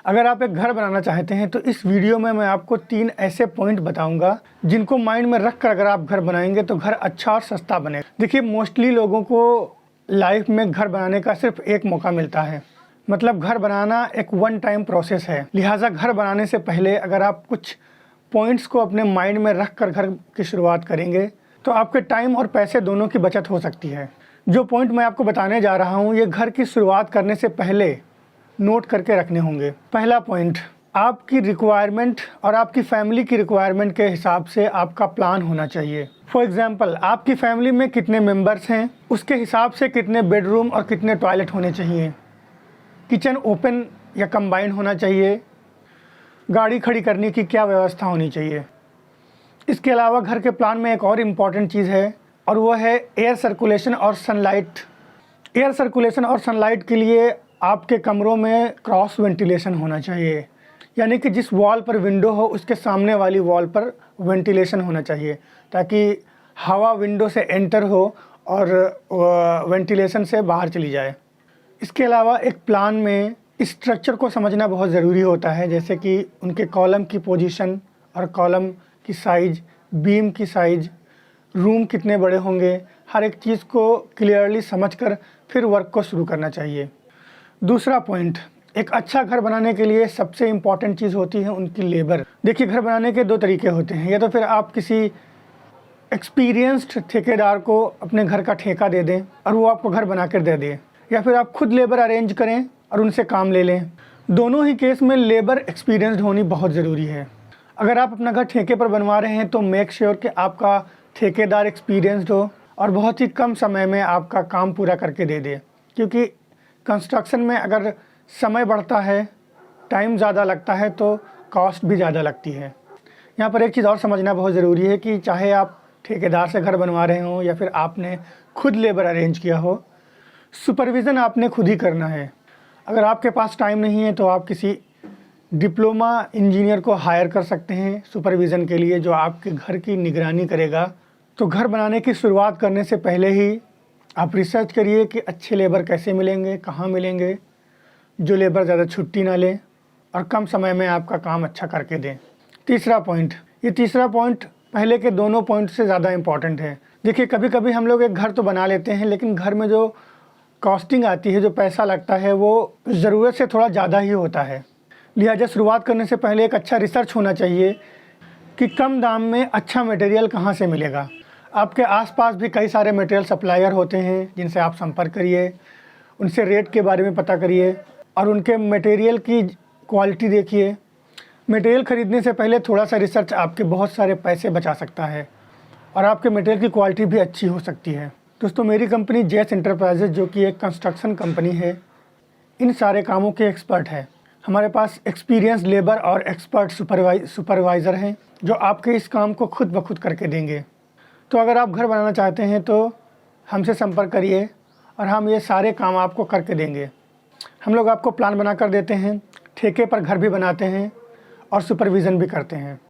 अगर आप एक घर बनाना चाहते हैं तो इस वीडियो में मैं आपको 3 ऐसे पॉइंट बताऊंगा जिनको माइंड में रख कर अगर आप घर बनाएंगे तो घर अच्छा और सस्ता बनेगा। देखिए, मोस्टली लोगों को लाइफ में घर बनाने का सिर्फ एक मौका मिलता है, मतलब घर बनाना एक वन टाइम प्रोसेस है। लिहाजा घर बनाने से पहले अगर आप कुछ पॉइंट्स को अपने माइंड में रख कर घर की शुरुआत करेंगे तो आपके टाइम और पैसे दोनों की बचत हो सकती है। जो पॉइंट मैं आपको बताने जा रहा हूँ ये घर की शुरुआत करने से पहले नोट करके रखने होंगे। पहला पॉइंट, आपकी रिक्वायरमेंट और आपकी फैमिली की रिक्वायरमेंट के हिसाब से आपका प्लान होना चाहिए। फॉर एग्जांपल, आपकी फैमिली में कितने मेंबर्स हैं, उसके हिसाब से कितने बेडरूम और कितने टॉयलेट होने चाहिए, किचन ओपन या कंबाइंड होना चाहिए, गाड़ी खड़ी करने की क्या व्यवस्था होनी चाहिए। इसके अलावा घर के प्लान में एक और इम्पॉर्टेंट चीज़ है और वो है एयर सर्कुलेशन और सनलाइट। एयर सर्कुलेशन और सनलाइट के लिए आपके कमरों में क्रॉस वेंटिलेशन होना चाहिए, यानी कि जिस वॉल पर विंडो हो उसके सामने वाली वॉल पर वेंटिलेशन होना चाहिए ताकि हवा विंडो से एंटर हो और वेंटिलेशन से बाहर चली जाए। इसके अलावा एक प्लान में स्ट्रक्चर को समझना बहुत ज़रूरी होता है, जैसे कि उनके कॉलम की पोजीशन और कॉलम की साइज़, बीम की साइज़, रूम कितने बड़े होंगे, हर एक चीज़ को क्लियरली समझकर फिर वर्क को शुरू करना चाहिए। दूसरा पॉइंट, एक अच्छा घर बनाने के लिए सबसे इम्पॉर्टेंट चीज़ होती है उनकी लेबर। देखिए, घर बनाने के 2 तरीके होते हैं, या तो फिर आप किसी एक्सपीरियंस्ड ठेकेदार को अपने घर का ठेका दे दें और वो आपको घर बना कर दे दें, या फिर आप खुद लेबर अरेंज करें और उनसे काम ले लें। दोनों ही केस में लेबर एक्सपीरियंस्ड होनी बहुत ज़रूरी है। अगर आप अपना घर ठेके पर बनवा रहे हैं तो मेक श्योर कि आपका ठेकेदार एक्सपीरियंस्ड हो और बहुत ही कम समय में आपका काम पूरा करके दे दे, क्योंकि कंस्ट्रक्शन में अगर समय बढ़ता है, टाइम ज़्यादा लगता है तो कॉस्ट भी ज़्यादा लगती है। यहाँ पर एक चीज़ और समझना बहुत ज़रूरी है कि चाहे आप ठेकेदार से घर बनवा रहे हों या फिर आपने खुद लेबर अरेंज किया हो, सुपरविज़न आपने खुद ही करना है। अगर आपके पास टाइम नहीं है तो आप किसी डिप्लोमा इंजीनियर को हायर कर सकते हैं सुपरविज़न के लिए, जो आपके घर की निगरानी करेगा। तो घर बनाने की शुरुआत करने से पहले ही आप रिसर्च करिए कि अच्छे लेबर कैसे मिलेंगे, कहाँ मिलेंगे, जो लेबर ज़्यादा छुट्टी ना ले और कम समय में आपका काम अच्छा करके दें। तीसरा पॉइंट, ये तीसरा पॉइंट पहले के दोनों पॉइंट से ज़्यादा इम्पॉर्टेंट है। देखिए, कभी कभी हम लोग एक घर तो बना लेते हैं लेकिन घर में जो कॉस्टिंग आती है, जो पैसा लगता है, वो ज़रूरत से थोड़ा ज़्यादा ही होता है। लिहाजा शुरुआत करने से पहले एक अच्छा रिसर्च होना चाहिए कि कम दाम में अच्छा मटेरियल कहाँ से मिलेगा। आपके आसपास भी कई सारे मटेरियल सप्लायर होते हैं जिनसे आप संपर्क करिए, उनसे रेट के बारे में पता करिए और उनके मटेरियल की क्वालिटी देखिए। मटेरियल ख़रीदने से पहले थोड़ा सा रिसर्च आपके बहुत सारे पैसे बचा सकता है और आपके मटेरियल की क्वालिटी भी अच्छी हो सकती है। दोस्तों, मेरी कंपनी जेस एंटरप्राइजेज, जो कि एक कंस्ट्रक्शन कंपनी है, इन सारे कामों के एक्सपर्ट है। हमारे पास एक्सपीरियंस लेबर और एक्सपर्ट सुपरवाइज़र हैं जो आपके इस काम को खुद ब खुद करके देंगे। तो अगर आप घर बनाना चाहते हैं तो हमसे संपर्क करिए और हम ये सारे काम आपको करके देंगे। हम लोग आपको प्लान बना कर देते हैं, ठेके पर घर भी बनाते हैं और सुपरविज़न भी करते हैं।